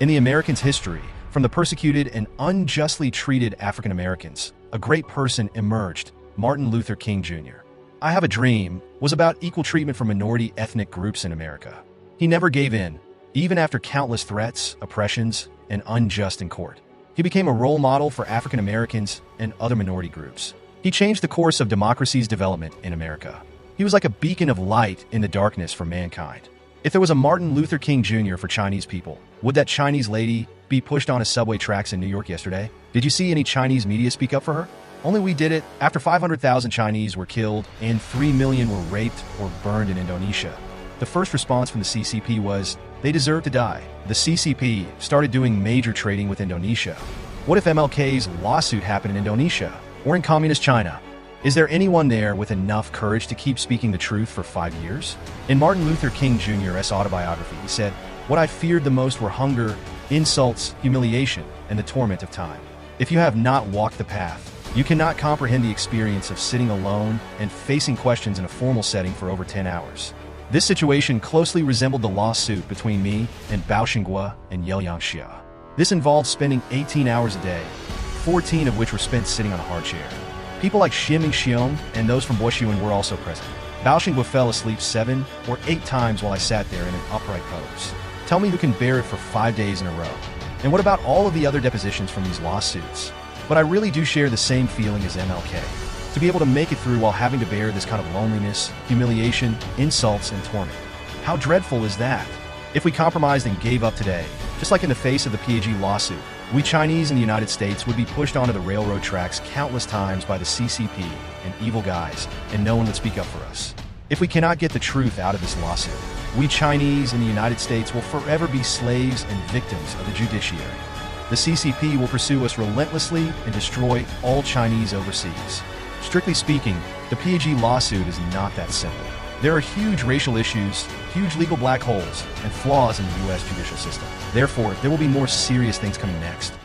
In the Americans' history, from the persecuted and unjustly treated African Americans, a great person emerged, Martin Luther King Jr. I Have a Dream was about equal treatment for minority ethnic groups in America. He never gave in, even after countless threats, oppressions, and unjust in court. He became a role model for African Americans and other minority groups. He changed the course of democracy's development in America. He was like a beacon of light in the darkness for mankind. If there was a Martin Luther King Jr. for Chinese people, would that Chinese lady be pushed on a subway tracks in New York yesterday? Did you see any Chinese media speak up for her? Only we did it after 500,000 Chinese were killed and 3 million were raped or burned in Indonesia. The first response from the CCP was, they deserve to die. The CCP started doing major trading with Indonesia. What if MLK's lawsuit happened in Indonesia or in communist China? Is there anyone there with enough courage to keep speaking the truth for 5 years? In Martin Luther King Jr.'s autobiography, he said, "What I feared the most were hunger, insults, humiliation, and the torment of time." If you have not walked the path, you cannot comprehend the experience of sitting alone and facing questions in a formal setting for over 10 hours. This situation closely resembled the lawsuit between me and Bao Xinguo and Ye Yangxia. This involved spending 18 hours a day, 14 of which were spent sitting on a hard chair. People like Xie Mingxiong and those from Boxuan were also present. Bao Xinguo fell asleep 7 or 8 times while I sat there in an upright pose. Tell me who can bear it for 5 days in a row. And what about all of the other depositions from these lawsuits? But I really do share the same feeling as MLK. To be able to make it through while having to bear this kind of loneliness, humiliation, insults, and torment. How dreadful is that? If we compromised and gave up today, just like in the face of the PAG lawsuit, we Chinese in the United States would be pushed onto the railroad tracks countless times by the CCP and evil guys, and no one would speak up for us. If we cannot get the truth out of this lawsuit, we Chinese in the United States will forever be slaves and victims of the judiciary. The CCP will pursue us relentlessly and destroy all Chinese overseas. Strictly speaking, the PAG lawsuit is not that simple. There are huge racial issues, huge legal black holes, and flaws in the U.S. judicial system. Therefore, there will be more serious things coming next.